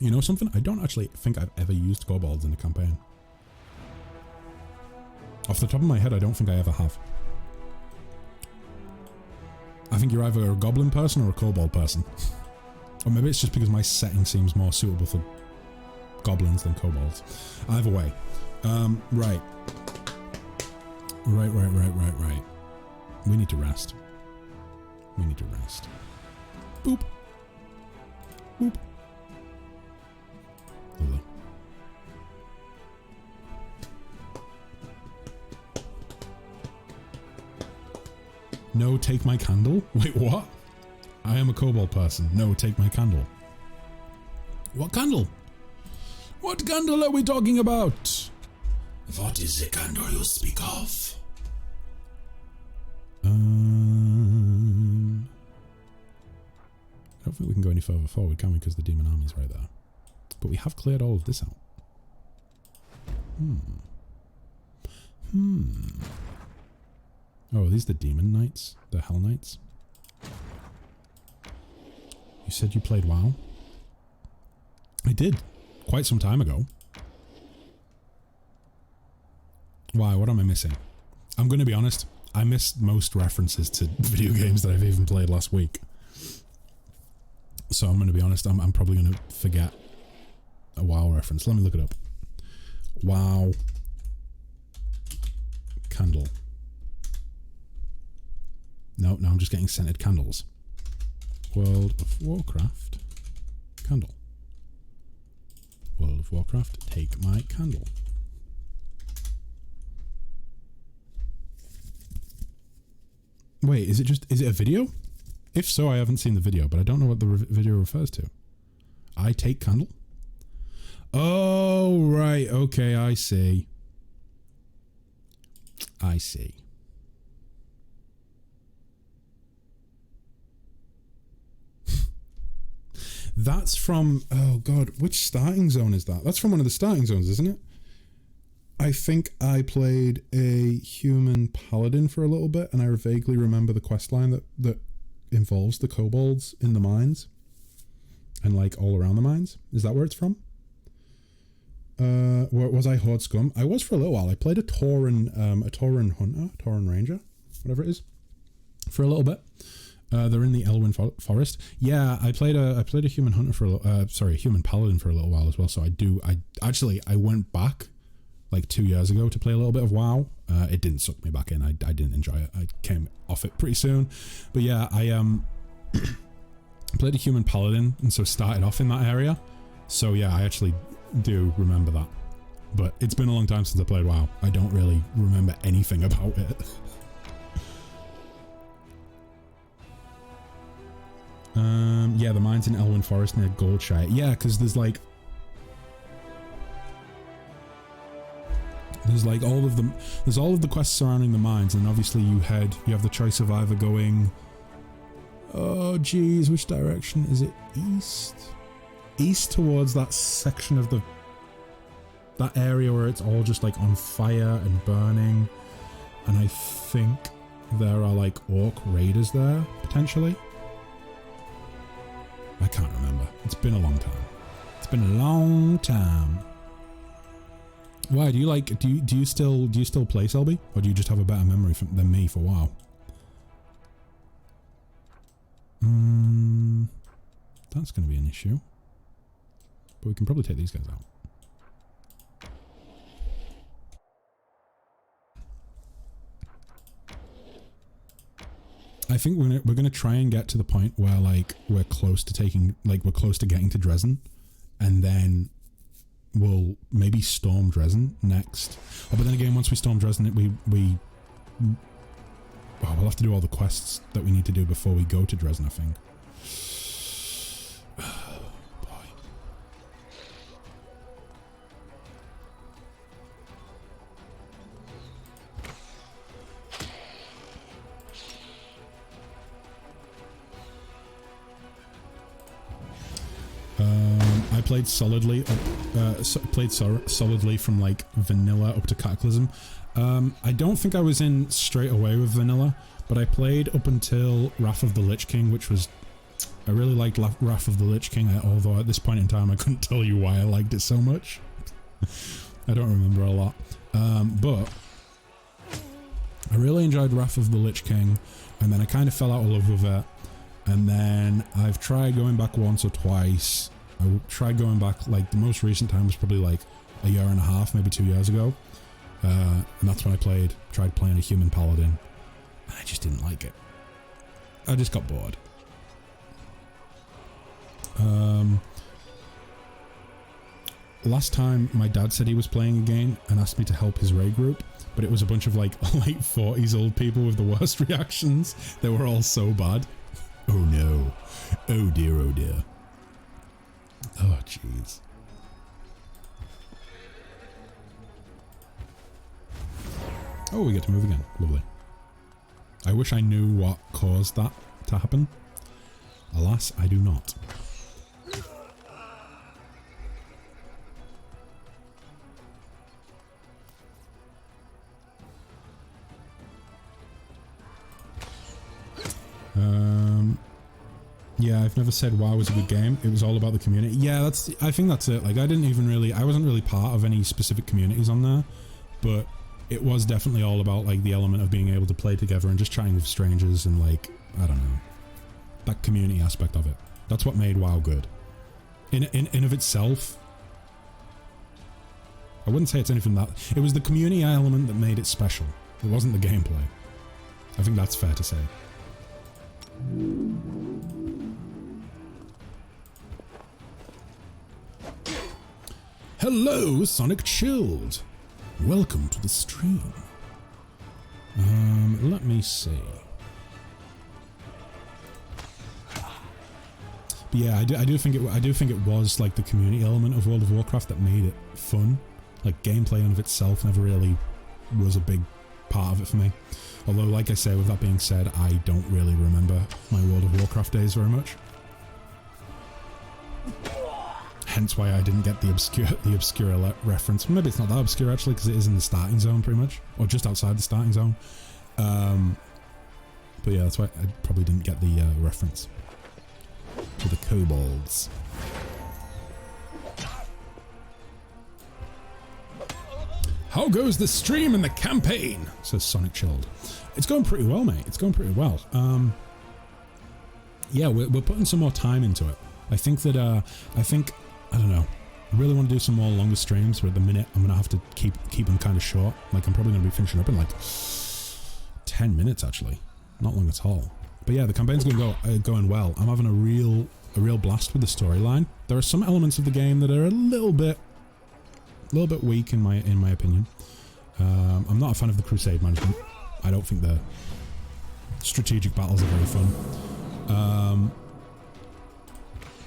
You know something? I don't actually think I've ever used kobolds in a campaign. Off the top of my head, I don't think I ever have. I think you're either a goblin person or a kobold person. Or maybe it's just because my setting seems more suitable for goblins than kobolds. Either way. Right. Right. We need to rest. We need to rest. Boop. Boop. Lovely. No, take my candle? Wait, what? I am a kobold person. No, take my candle. What candle? What candle are we talking about? What is the candle you speak of? I don't think we can go any further forward, can we? Because the demon army's right there. But we have cleared all of this out. Oh, are these the demon knights? The hell knights? You said you played WoW? I did. Quite some time ago. Why? What am I missing? I'm going to be honest. I missed most references to video games that I've even played last week. So I'm going to be honest. I'm probably going to forget a WoW reference. Let me look it up. WoW. Candle. No, I'm just getting scented candles. World of Warcraft. Candle. World of Warcraft. Take my candle. Wait, is it a video? If so, I haven't seen the video, but I don't know what the video refers to. I take candle? Oh, right. Okay, I see. I see. That's from, oh god, which starting zone is that? That's from one of the starting zones, isn't it? I think I played a human paladin for a little bit, and I vaguely remember the questline that involves the kobolds in the mines. And like all around the mines. Is that where it's from? Was I Horde Scum? I was for a little while. I played a Tauren Hunter, Tauren Ranger, whatever it is, for a little bit. They're in the Elwyn Forest. Yeah, I played a human hunter for a human paladin for a little while as well. So I went back like 2 years ago to play a little bit of WoW. It didn't suck me back in. I didn't enjoy it. I came off it pretty soon. But yeah, I played a human paladin and so started off in that area. So yeah, I actually do remember that. But it's been a long time since I played WoW. I don't really remember anything about it. Yeah, the mines in Elwyn Forest near Goldshire. Yeah, because there's like all of them. There's all of the quests surrounding the mines, and obviously you have the choice of either going. Oh, geez, which direction is it? East. East towards that section of that area where it's all just like on fire and burning, and I think there are like orc raiders there potentially. I can't remember. It's been a long time. It's been a long time. Why do you still play Selby, or do you just have a better memory than me for WoW? That's going to be an issue. But we can probably take these guys out. I think we're gonna try and get to the point where like we're close to getting to Dresden, and then we'll maybe storm Dresden next. Oh, but then again, once we storm Dresden, we'll have to do all the quests that we need to do before we go to Dresden, I think. I played solidly from like vanilla up to Cataclysm. I don't think I was in straight away with vanilla, but I played up until Wrath of the Lich King, which was I really liked Wrath of the Lich King, although at this point in time I couldn't tell you why I liked it so much. I don't remember a lot. But I really enjoyed Wrath of the Lich King, and then I kind of fell out of love with it. And then I've tried going back once or twice. I tried going back, like, the most recent time was probably like a year and a half, maybe 2 years ago. And that's when I tried playing a human paladin. And I just didn't like it. I just got bored. Last time my dad said he was playing a game and asked me to help his raid group, but it was a bunch of like late 40s old people with the worst reactions. They were all so bad. Oh no. Oh dear, oh dear. Oh jeez. Oh, we get to move again. Lovely. I wish I knew what caused that to happen. Alas, I do not. Yeah, I've never said WoW was a good game. It was all about the community. Yeah, I think that's it. Like, I wasn't really part of any specific communities on there, but it was definitely all about, like, the element of being able to play together and just chatting with strangers and, like, I don't know, that community aspect of it. That's what made WoW good. In of itself, I wouldn't say it's anything that... It was the community element that made it special. It wasn't the gameplay. I think that's fair to say. Hello, Sonic Chilled. Welcome to the stream. Let me see. But yeah, I do think it was like the community element of World of Warcraft that made it fun. Like, gameplay in of itself never really was a big part of it for me. Although, like I say, with that being said, I don't really remember my World of Warcraft days very much. Hence why I didn't get the obscure reference. Maybe it's not that obscure actually, because it is in the starting zone pretty much, or just outside the starting zone. But yeah, that's why I probably didn't get the reference to the kobolds. How goes the stream and the campaign? Says Sonic Chilled. It's going pretty well, mate. It's going pretty well. Yeah, we're putting some more time into it. I think that, I don't know. I really want to do some more longer streams, but at the minute I'm going to have to keep them kind of short. Like, I'm probably going to be finishing up in like 10 minutes, actually. Not long at all. But yeah, the campaign's going well. I'm having a real blast with the storyline. There are some elements of the game that are a little bit weak in my opinion. I'm not a fan of the crusade management. I don't think the strategic battles are very fun.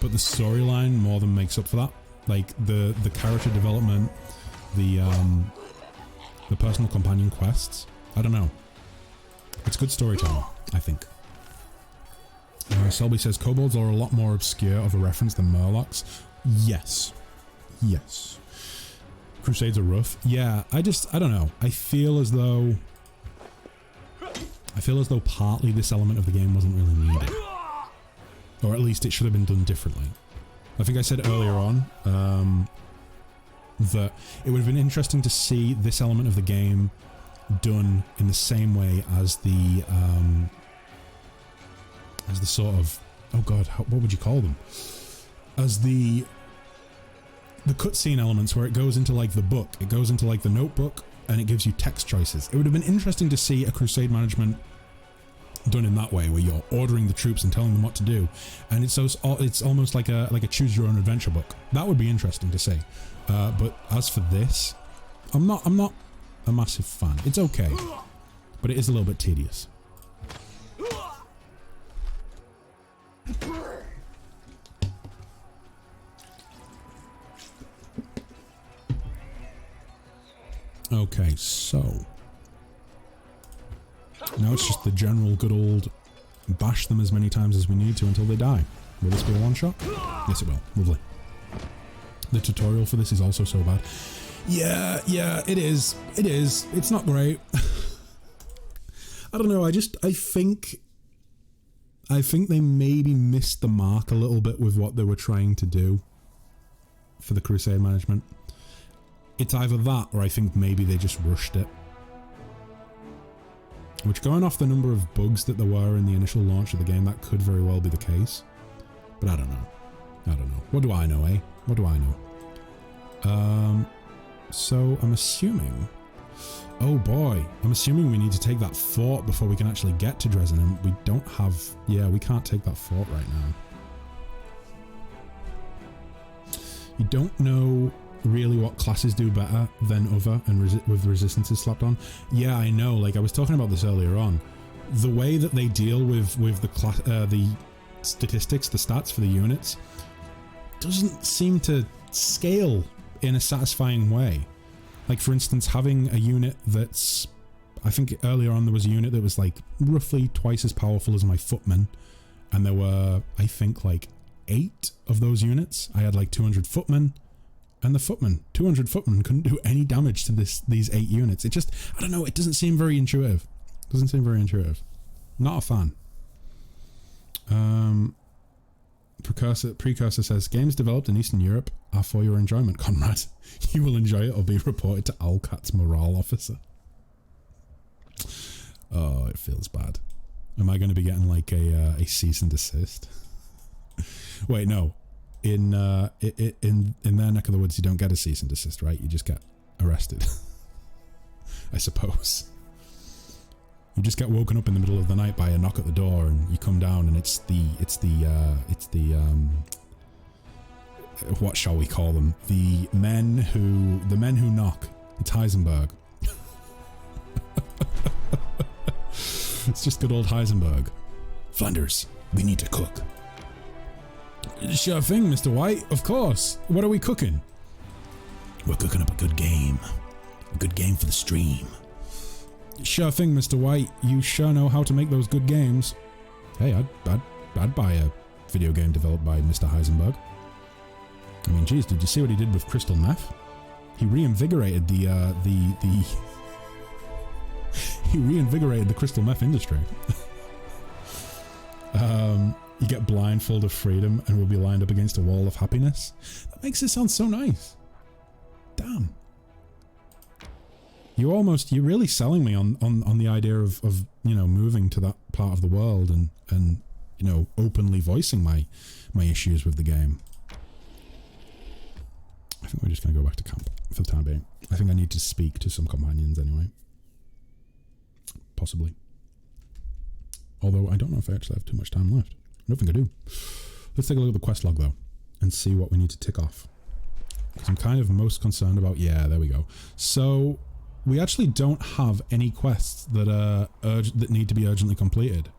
But the storyline more than makes up for that. Like, the character development, the personal companion quests. I don't know. It's good storytelling, I think. Selby says kobolds are a lot more obscure of a reference than murlocs. Yes. Yes. Crusades are rough. Yeah, I don't know. I feel as though partly this element of the game wasn't really needed. Or at least it should have been done differently. I think I said earlier on that it would have been interesting to see this element of the game done in the same way as the sort of, oh god, what would you call them? As the cutscene elements, where it goes into like the book, it goes into like the notebook, and it gives you text choices. It would have been interesting to see a crusade management done in that way, where you're ordering the troops and telling them what to do, and it's almost like a choose your own adventure book. That would be interesting to see. But as for this, I'm not a massive fan. It's okay, but it is a little bit tedious. Okay, so now it's just the general good old bash them as many times as we need to until they die. Will this be a one shot? Yes, it will. Lovely. The tutorial for this is also so bad. Yeah, it is. It is. It's not great. I don't know. I think I think they maybe missed the mark a little bit with what they were trying to do for the Crusade management. It's either that, or I think maybe they just rushed it. Which, going off the number of bugs that there were in the initial launch of the game, that could very well be the case. But I don't know. I don't know. What do I know, eh? What do I know? So I'm assuming... Oh boy, I'm assuming we need to take that fort before we can actually get to Dresden, and we don't have... Yeah, we can't take that fort right now. You don't know really what classes do better than other and with resistances slapped on. Yeah, I know, like I was talking about this earlier on. The way that they deal with the statistics, the stats for the units, doesn't seem to scale in a satisfying way. Like, for instance, having a unit that's... I think earlier on there was a unit that was like roughly twice as powerful as my footmen, and there were, I think, like 8 of those units. I had like 200 footmen, and the footmen, 200 footmen couldn't do any damage to these 8 units. It just, I don't know, it doesn't seem very intuitive. Doesn't seem very intuitive. Not a fan. Precursor says, games developed in Eastern Europe are for your enjoyment, Conrad. You will enjoy it or be reported to Alcat's morale officer. Oh, it feels bad. Am I going to be getting like a cease and desist? Wait, no. In their neck of the woods, you don't get a cease and desist, right? You just get arrested. I suppose. You just get woken up in the middle of the night by a knock at the door, and you come down, and it's the what shall we call them? The men who knock. It's Heisenberg. It's just good old Heisenberg. Flanders, we need to cook. Sure thing, Mr. White, of course. What are we cooking? We're cooking up a good game. A good game for the stream. Sure thing, Mr. White. You sure know how to make those good games. Hey, I'd buy a video game developed by Mr. Heisenberg. I mean, geez, did you see what he did with crystal meth? He reinvigorated the he reinvigorated the crystal meth industry. You get blindfold of freedom and we'll be lined up against a wall of happiness. That makes it sound so nice. Damn. You're really selling me on the idea of you know, moving to that part of the world and you know, openly voicing my issues with the game. I think we're just going to go back to camp for the time being. I think I need to speak to some companions anyway. Possibly. Although I don't know if I actually have too much time left. I don't think I do. Let's take a look at the quest log though and see what we need to tick off. Because I'm kind of most concerned about... Yeah, there we go. So we actually don't have any quests that are that need to be urgently completed.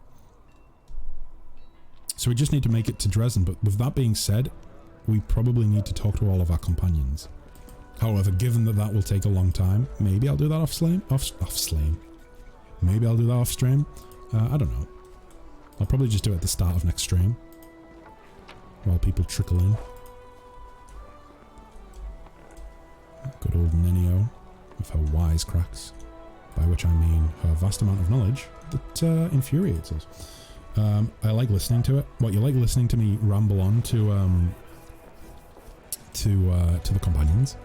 So we just need to make it to Dresden. But with that being said, we probably need to talk to all of our companions. However, given that that will take a long time, maybe I'll do that off stream. Maybe I'll do that off stream. I don't know. I'll probably just do it at the start of next stream, while people trickle in. Good old Nenio with her wisecracks, by which I mean her vast amount of knowledge that infuriates us. I like listening to it. What, you like listening to me ramble on to the companions?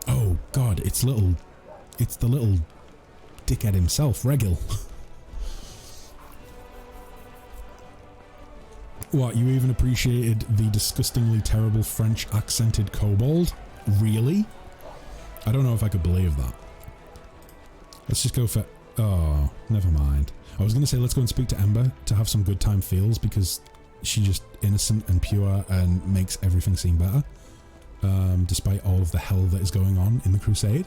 Oh God, it's the little dickhead himself, Regil. What, you even appreciated the disgustingly terrible French accented kobold? Really? I don't know if I could believe that. Let's just go for... Oh, never mind. I was going to say let's go and speak to Ember to have some good time feels, because she's just innocent and pure and makes everything seem better. Despite all of the hell that is going on in the Crusade.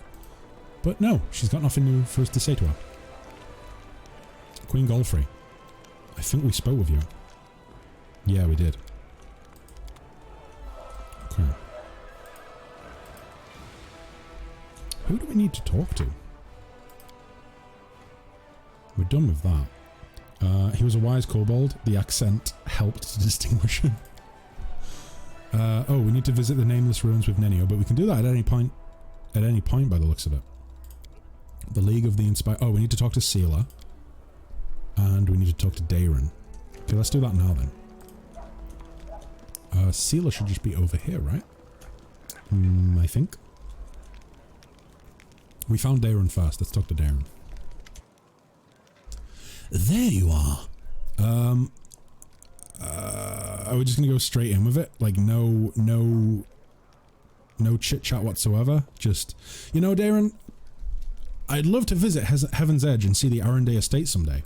But no, she's got nothing new for us to say to her. Queen Golfrey. I think we spoke with you. Yeah, we did. Okay. Who do we need to talk to? We're done with that. He was a wise kobold. The accent helped to distinguish him. Oh, we need to visit the Nameless Ruins with Nenio, but we can do that at any point. At any point, by the looks of it. The League of the Inspired. Oh, we need to talk to Seela. And we need to talk to Darren. Okay, let's do that now then. Seela should just be over here, right? I think. We found Darren first. Let's talk to Darren. There you are. Are we just gonna go straight in with it? Like no chit chat whatsoever? Just, you know, Darren, I'd love to visit Heaven's Edge and see the Arendelle estate someday.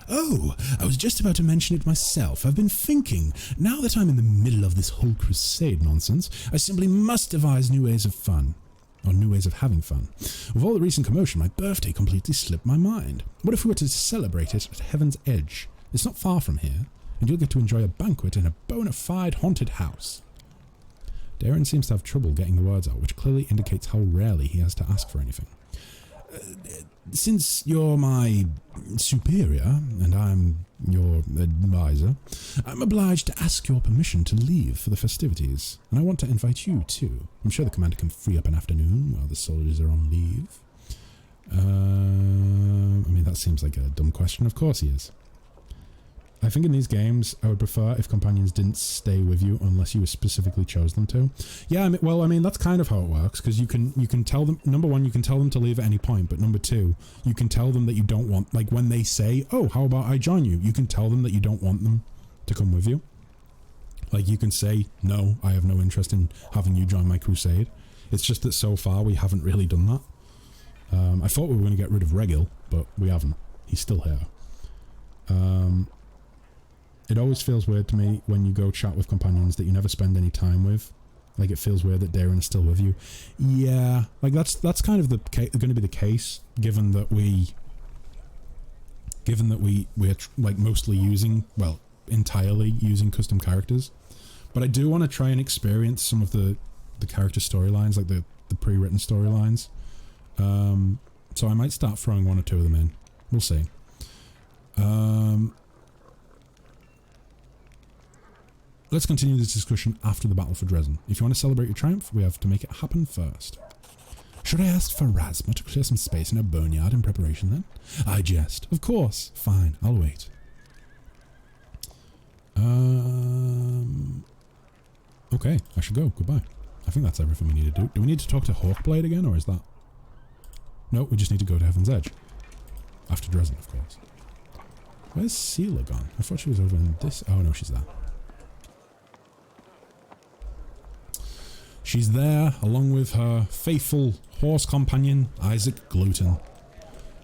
Oh, I was just about to mention it myself. I've been thinking, now that I'm in the middle of this whole crusade nonsense, I simply must devise new ways of fun. Or new ways of having fun. With all the recent commotion, my birthday completely slipped my mind. What if we were to celebrate it at Heaven's Edge? It's not far from here, and you'll get to enjoy a banquet in a bona fide haunted house. Darren seems to have trouble getting the words out, which clearly indicates how rarely he has to ask for anything. Since you're my superior, and I'm your advisor, I'm obliged to ask your permission to leave for the festivities, and I want to invite you too. I'm sure the commander can free up an afternoon while the soldiers are on leave. I mean, that seems like a dumb question. Of course he is. I think in these games, I would prefer if companions didn't stay with you unless you specifically chose them to. Yeah, I mean, that's kind of how it works, because you can tell them, number one, you can tell them to leave at any point, but number two, you can tell them that you don't want, like when they say, oh, how about I join you? You can tell them that you don't want them to come with you. Like you can say, no, I have no interest in having you join my crusade. It's just that so far we haven't really done that. I thought we were going to get rid of Regil, but we haven't. He's still here. It always feels weird to me when you go chat with companions that you never spend any time with. Like, it feels weird that Darren is still with you. Yeah, like that's kind of going to be the case, given that we're like mostly using, well, entirely using custom characters. But I do want to try and experience some of the character storylines, like the pre-written storylines. So I might start throwing one or two of them in. We'll see. Let's continue this discussion after the battle for Dresden. If you want to celebrate your triumph, we have to make it happen first. Should I ask for Razma to clear some space in her boneyard in preparation then? I jest. Of course. Fine, I'll wait. Okay, I should go. Goodbye. I think that's everything we need to do. Do we need to talk to Hawkblade again, or is that... No, we just need to go to Heaven's Edge. After Dresden, of course. Where's Seela gone? I thought she was over in this... Oh, no, she's there. She's there, along with her faithful horse companion, Isaac Gluten.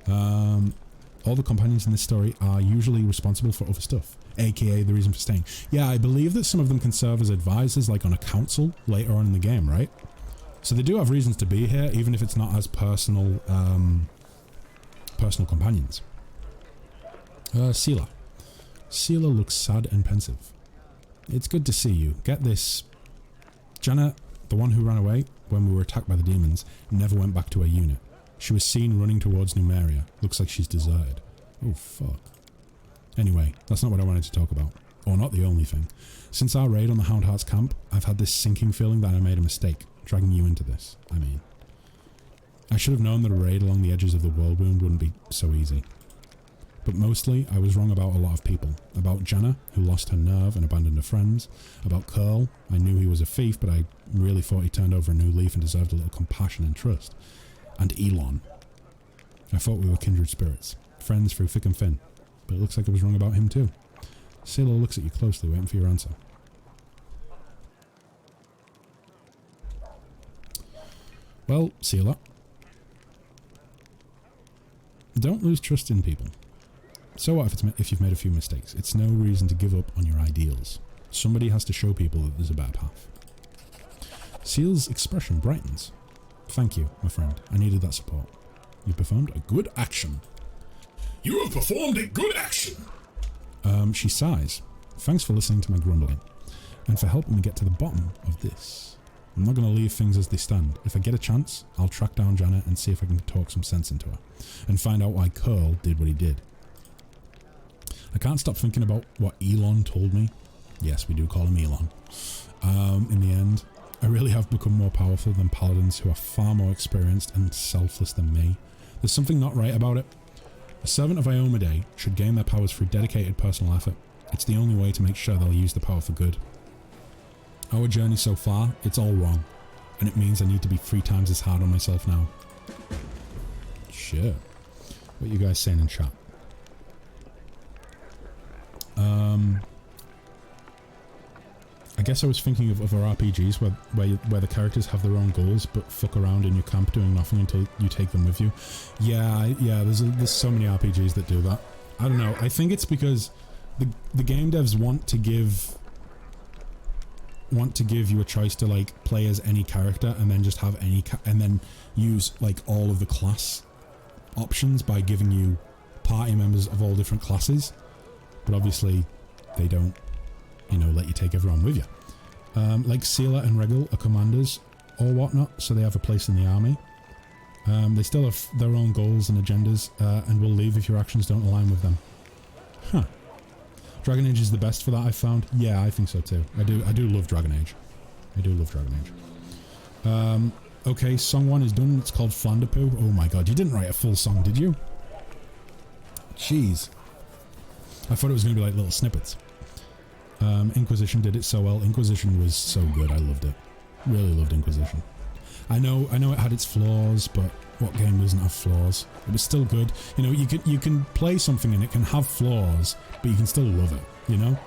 All the companions in this story are usually responsible for other stuff, aka the reason for staying. Yeah, I believe that some of them can serve as advisors, like on a council, later on in the game, right? So they do have reasons to be here, even if it's not as personal, personal companions. Seela. Seela looks sad and pensive. It's good to see you. Get this. Janet, the one who ran away when we were attacked by the demons, never went back to her unit. She was seen running towards Numeria. Looks like she's deserted. Oh, fuck. Anyway, that's not what I wanted to talk about. Or not the only thing. Since our raid on the Houndheart's camp, I've had this sinking feeling that I made a mistake, dragging you into this. I mean, I should have known that a raid along the edges of the world wound wouldn't be so easy. But mostly, I was wrong about a lot of people. About Janna, who lost her nerve and abandoned her friends. About Curl, I knew he was a thief, but I really thought he turned over a new leaf and deserved a little compassion and trust. And Elon. I thought we were kindred spirits, friends through thick and thin. But it looks like I was wrong about him too. Seela looks at you closely, waiting for your answer. Well, Seela. Don't lose trust in people. So what if you've made a few mistakes? It's no reason to give up on your ideals. Somebody has to show people that there's a better path. Seal's expression brightens. Thank you, my friend. I needed that support. You performed a good action. You have performed a good action! She sighs. Thanks for listening to my grumbling, and for helping me get to the bottom of this. I'm not going to leave things as they stand. If I get a chance, I'll track down Janet and see if I can talk some sense into her, and find out why Curl did what he did. I can't stop thinking about what Elon told me. Yes, we do call him Elon. In the end, I really have become more powerful than paladins who are far more experienced and selfless than me. There's something not right about it. A servant of Iomedae should gain their powers through dedicated personal effort. It's the only way to make sure they'll use the power for good. Our journey so far, it's all wrong. And it means I need to be 3 times as hard on myself now. Shit. What are you guys saying in chat? I guess I was thinking of other RPGs where the characters have their own goals but fuck around in your camp doing nothing until you take them with you. Yeah, there's so many RPGs that do that. I don't know. I think it's because the game devs want to give you a choice to like play as any character and then just have and then use like all of the class options by giving you party members of all different classes. But obviously they don't, you know, let you take everyone with you. Like Seela and Regal are commanders or whatnot, so they have a place in the army. They still have their own goals and agendas, and will leave if your actions don't align with them. Huh. Dragon Age is the best for that, I've found. Yeah, I think so too. I do love Dragon Age. I do love Dragon Age. Okay, song 1 is done. It's called Flanderpoo. Oh my god, you didn't write a full song, did you? Jeez. I thought it was going to be like little snippets. Inquisition did it so well. Inquisition was so good. I loved it. Really loved Inquisition. I know it had its flaws, but what game doesn't have flaws? It was still good. You know, you can play something and it can have flaws, but you can still love it, you know?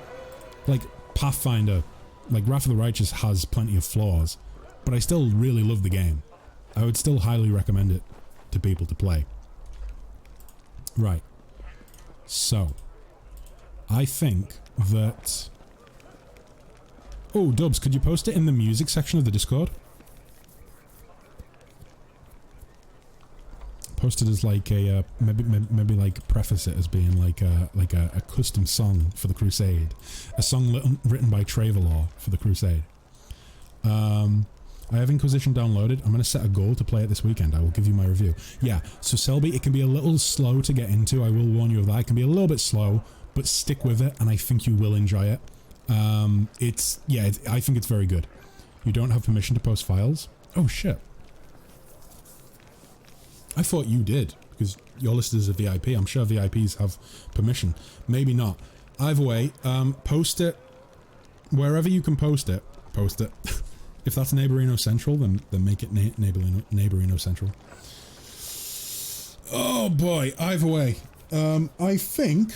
Like Pathfinder, like Wrath of the Righteous has plenty of flaws, but I still really love the game. I would still highly recommend it to people to play. Right. So, I think that... Oh, Dubs, could you post it in the music section of the Discord? Post it as like a maybe like preface it as being like a custom song for the Crusade, a song written by Travelor for the Crusade. I have Inquisition downloaded. I'm going to set a goal to play it this weekend. I will give you my review. Yeah, so Selby, it can be a little slow to get into. I will warn you of that. It can be a little bit slow, but stick with it, and I think you will enjoy it. I think it's very good. You don't have permission to post files? Oh, shit. I thought you did, because you're listed as a VIP. I'm sure VIPs have permission. Maybe not. Either way, post it. Wherever you can post it, post it. If that's Neighborino Central, then make it Neighborino Central. Oh boy, either way. I think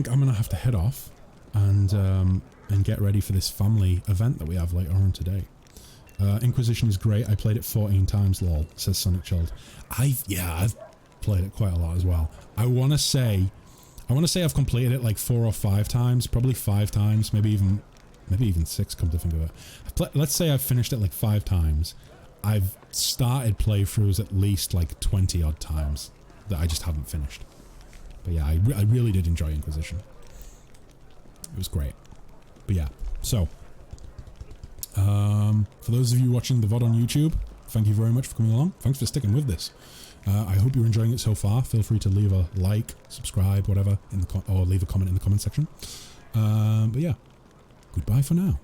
I'm gonna have to head off and get ready for this family event that we have later on today. Inquisition is great. I played it 14 times, lol, says Sonic Child. I've played it quite a lot as well. I want to say I've completed it like 4 or 5 times, probably 5 times, maybe even 6, come to think of it. Let's say I've finished it like 5 times. I've started playthroughs at least like 20 odd times that I just haven't finished. But yeah, I really did enjoy Inquisition. It was great. But yeah, so for those of you watching the VOD on YouTube, thank you very much for coming along. Thanks for sticking with this. I hope you're enjoying it so far. Feel free to leave a like, subscribe, whatever, or leave a comment in the comment section. But yeah, goodbye for now.